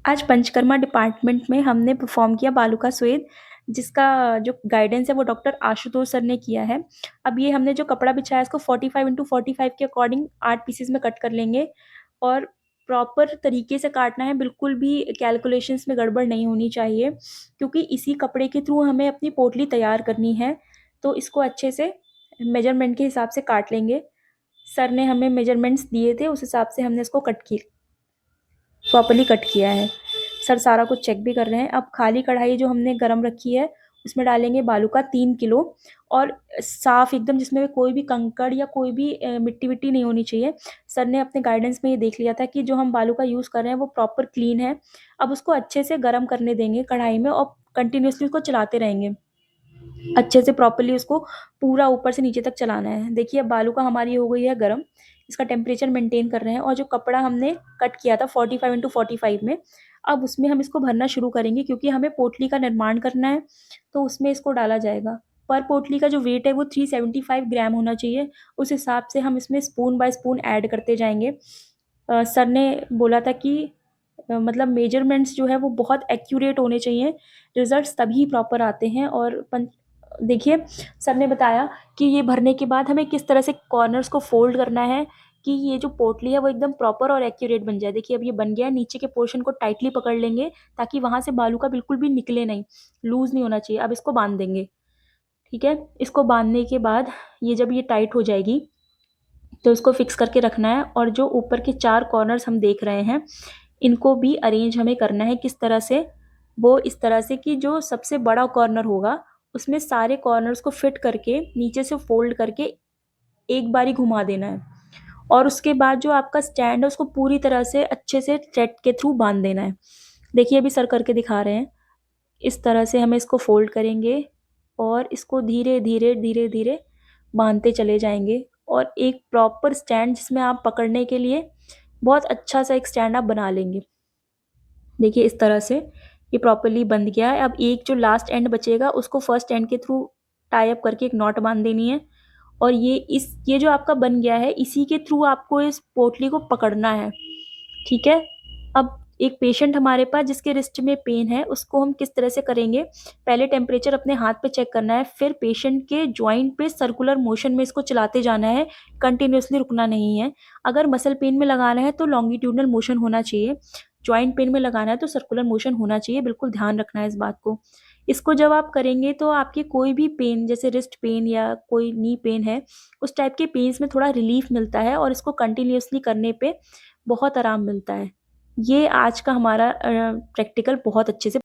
आज पंचकर्मा डिपार्टमेंट में हमने परफॉर्म किया बालू का स्वेद, जिसका जो गाइडेंस है वो डॉक्टर आशुतोष सर ने किया है। अब ये हमने जो कपड़ा बिछाया है इसको 45 इंटू 45 के अकॉर्डिंग 8 पीसेस में कट कर लेंगे और प्रॉपर तरीके से काटना है, बिल्कुल भी कैलकुलेशंस में गड़बड़ नहीं होनी चाहिए, क्योंकि इसी कपड़े के थ्रू हमें अपनी पोटली तैयार करनी है। तो इसको अच्छे से मेजरमेंट के हिसाब से काट लेंगे। सर ने हमें मेजरमेंट्स दिए थे, उस हिसाब से हमने इसको प्रॉपर्ली कट किया है। सर सारा कुछ चेक भी कर रहे हैं। अब खाली कढ़ाई जो हमने गरम रखी है उसमें डालेंगे बालू का 3 किलो, और साफ एकदम, जिसमें कोई भी कंकड़ या कोई भी मिट्टी विट्टी नहीं होनी चाहिए। सर ने अपने गाइडेंस में ये देख लिया था कि जो हम बालू का यूज़ कर रहे हैं वो प्रॉपर क्लीन है। अब उसको अच्छे से गर्म करने देंगे कढ़ाई में और कंटिन्यूसली उसको चलाते रहेंगे। अच्छे से प्रॉपर्ली उसको पूरा ऊपर से नीचे तक चलाना है। देखिए अब बालू का हमारी हो गई है गरम, इसका टेम्परेचर मेंटेन कर रहे हैं, और जो कपड़ा हमने कट किया था 45 इंटू 45 में, अब उसमें हम इसको भरना शुरू करेंगे, क्योंकि हमें पोटली का निर्माण करना है। तो उसमें इसको डाला जाएगा। पर पोटली का जो वेट है वो 375 ग्राम होना चाहिए। उस हिसाब से हम इसमें स्पून बाय स्पून ऐड करते जाएंगे। सर ने बोला था कि मतलब मेजरमेंट्स जो है वो बहुत एक्यूरेट होने चाहिए, रिजल्ट्स तभी प्रॉपर आते हैं। और देखिए, सर ने बताया कि ये भरने के बाद हमें किस तरह से कॉर्नर्स को फोल्ड करना है कि ये जो पोटली है वो एकदम प्रॉपर और एक्यूरेट बन जाए। देखिए अब ये बन गया है। नीचे के पोर्शन को टाइटली पकड़ लेंगे ताकि वहां से बालू का बिल्कुल भी निकले नहीं, लूज नहीं होना चाहिए। अब इसको बांध देंगे। ठीक है, इसको बांधने के बाद ये जब ये टाइट हो जाएगी तो इसको फिक्स करके रखना है। और जो ऊपर के 4 कॉर्नर्स हम देख रहे हैं इनको भी अरेंज हमें करना है। किस तरह से? वो इस तरह से कि जो सबसे बड़ा कॉर्नर होगा उसमें सारे कॉर्नर्स को फिट करके नीचे से फोल्ड करके एक बारी घुमा देना है। और उसके बाद जो आपका स्टैंड है उसको पूरी तरह से अच्छे से थ्रेड के थ्रू बांध देना है। देखिए अभी सर करके दिखा रहे हैं। इस तरह से हमें इसको फोल्ड करेंगे और इसको धीरे धीरे धीरे धीरे बांधते चले जाएंगे। और एक प्रॉपर स्टैंड जिसमें आप पकड़ने के लिए बहुत अच्छा सा एक स्टैंड आप बना लेंगे। देखिए इस तरह से ये प्रॉपर्ली बंध गया है। अब एक जो लास्ट एंड बचेगा उसको फर्स्ट एंड के थ्रू टाई अप करके एक नॉट बांध देनी है। और ये जो आपका बन गया है इसी के थ्रू आपको इस पोटली को पकड़ना है। ठीक है। अब एक पेशेंट हमारे पास जिसके रिस्ट में पेन है उसको हम किस तरह से करेंगे? पहले टेम्परेचर अपने हाथ पे चेक करना है, फिर पेशेंट के जॉइंट पे सर्कुलर मोशन में इसको चलाते जाना है, कंटिन्यूअसली रुकना नहीं है। अगर मसल पेन में लगाना है तो लॉन्गिट्यूडनल मोशन होना चाहिए, जॉइंट पेन में लगाना है तो सर्कुलर मोशन होना चाहिए। बिल्कुल ध्यान रखना है इस बात को। इसको जब आप करेंगे तो आपके कोई भी पेन, जैसे रिस्ट पेन या कोई नी पेन है, उस टाइप के पेन्स में थोड़ा रिलीफ मिलता है और इसको कंटिन्यूअसली करने पे बहुत आराम मिलता है। ये आज का हमारा प्रैक्टिकल बहुत अच्छे से